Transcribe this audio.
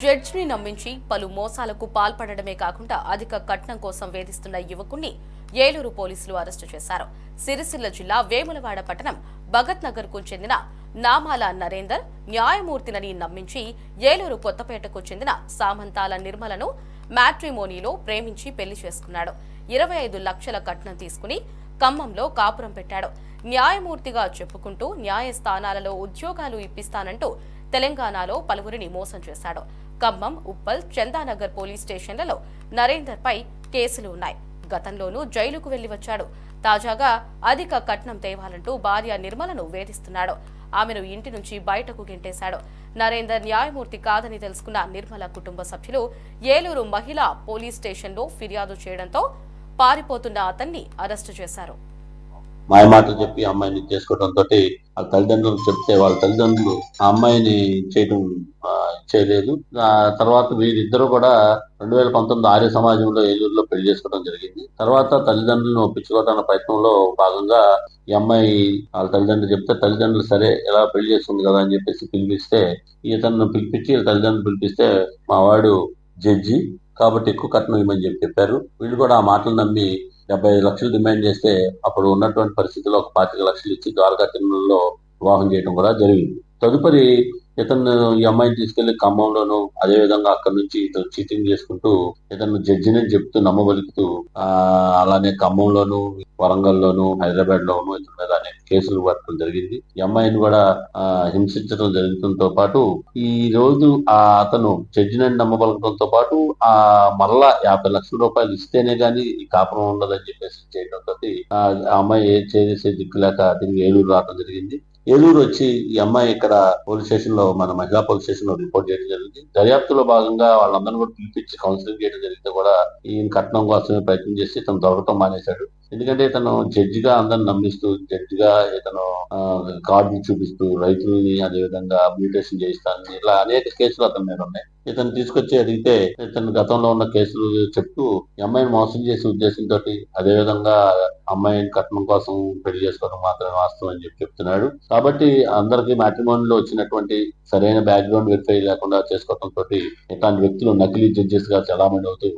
జడ్జిని నమ్మించి పలు మోసాలకు పాల్పడడమే కాకుండా అధిక కట్నం కోసం వేధిస్తున్న యువకుణ్ణి ఏలూరు పోలీసులు అరెస్టు చేశారు. సిరిసిల్ల జిల్లా వేములవాడ పట్టణం భగత్ నగర్ కు చెందిన నామాల నరేందర్ న్యాయమూర్తినని నమ్మించి ఏలూరు కొత్తపేటకు చెందిన సామంతాల నిర్మలను మ్యాట్రిమోనీలో ప్రేమించి పెళ్లి చేసుకున్నాడు. 25 లక్షల కట్నం తీసుకుని ఖమ్మంలో కాపురం పెట్టాడు. న్యాయమూర్తిగా చెప్పుకుంటూ న్యాయస్థానాలలో ఉద్యోగాలు ఇప్పిస్తానంటూ తెలంగాణలో పలువురిని మోసం చేశాడు. ఖమ్మం, ఉప్పల్, చందానగర్ పోలీస్ స్టేషన్లలో నరేందర్ పై కేసులు ఉన్నాయి. గతంలోనూ జైలుకు వెళ్లి వచ్చాడు. తాజాగా అధిక కట్నం తేవాలంటూ భార్య నిర్మలను వేధిస్తున్నాడు. ఆమెను ఇంటి నుంచి బయటకు గెంటేశాడు. నరేందర్ న్యాయమూర్తి కాదని తెలుసుకున్న నిర్మల కుటుంబ సభ్యులు ఏలూరు మహిళా పోలీస్ స్టేషన్లో ఫిర్యాదు చేయడంతో పారిపోతున్న అతన్ని అరెస్టు చేశారు. మాయమాటలు చెప్పి అమ్మాయిని చేసుకోవడంతో వాళ్ళ తల్లిదండ్రులకు చెప్తే వాళ్ళ తల్లిదండ్రులు ఆ అమ్మాయిని చేయలేదు. ఆ తర్వాత వీరిద్దరూ కూడా 2019 ఆర్య సమాజంలో ఏలూరులో పెళ్లి చేసుకోవడం జరిగింది. తర్వాత తల్లిదండ్రులను ఒప్పించుకోవడానికి ప్రయత్నంలో భాగంగా ఈ అమ్మాయి వాళ్ళ తల్లిదండ్రులు చెప్తే తల్లిదండ్రులు సరే ఎలా పెళ్లి చేసుకుంది కదా అని చెప్పేసి పిలిపిస్తే ఇతను పిలిపించి తల్లిదండ్రులు పిలిపిస్తే మా వాడు జడ్జి కాబట్టి ఎక్కువ కట్నం ఇవ్వమని చెప్పారు. వీళ్ళు కూడా ఆ మాటలు నమ్మి 75 లక్షలు డిమాండ్ చేస్తే అప్పుడు ఉన్నటువంటి పరిస్థితుల్లో ఒక 25 లక్షలు ఇచ్చి ద్వారకా తిరుమలలో వివాహం చేయడం కూడా జరిగింది. తదుపరి ఇతను ఈ అమ్మాయిని తీసుకెళ్లి ఖమ్మంలోను అదే విధంగా అక్కడి నుంచి ఇతను చీటింగ్ చేసుకుంటూ ఇతను జడ్జిని చెప్తూ నమ్మబలుకుతూ అలానే ఖమ్మంలోను, వరంగల్లోను, హైదరాబాద్ లోను ఇతని మీద అనేక కేసులు పట్టడం జరిగింది. ఈ అమ్మాయిని కూడా హింసించడం జరుగుతుంతో పాటు ఈ రోజు అతను జడ్జిని నమ్మబలకడంతో పాటు ఆ మరలా 50 లక్షల రూపాయలు ఇస్తేనే గాని ఈ కాపురం ఉండదని చెప్పేసి చేయడంతో ఆ అమ్మాయి ఏం చేసే దిక్కు లేక తిరిగి ఏలూరు రావడం జరిగింది. ఏలూరు వచ్చి ఈ అమ్మాయి ఇక్కడ పోలీస్ స్టేషన్ లో మన మహిళా పోలీస్ స్టేషన్ లో రిపోర్ట్ చేయడం జరిగింది. దర్యాప్తులో భాగంగా వాళ్ళందరినీ కూడా పిలిపించి కౌన్సిలింగ్ చేయడం జరిగితే కూడా ఈయన కట్నం కోసమే ప్రయత్నం చేసి ఇతను దొరకటం మానేశాడు. ఎందుకంటే ఇతను జడ్జిగా అందరిని నమ్మిస్తూ జడ్జిగా ఇతను కార్డులు చూపిస్తూ రైతుల్ని అదేవిధంగా మ్యూటేషన్ చేయిస్తానని ఇలా అనేక కేసులు అతని మీద ఉన్నాయి. ఇతను తీసుకొచ్చి అడిగితే ఇతను గతంలో ఉన్న కేసులు చెప్తూ ఈ అమ్మాయిని మోసం చేసే ఉద్దేశంతో అదేవిధంగా అమ్మాయిని కట్నం కోసం పెళ్లి చేసుకోవడం మాత్రమే వాస్తవం అని చెప్తున్నాడు. కాబట్టి అందరికి మ్యాట్రిమోనీలో వచ్చినటువంటి సరైన బ్యాక్గ్రౌండ్ వెరిఫై లేకుండా చేసుకోవడంతో ఇట్లాంటి వ్యక్తులు నకిలీ జడ్జెస్ గా చలామణి అవుతూ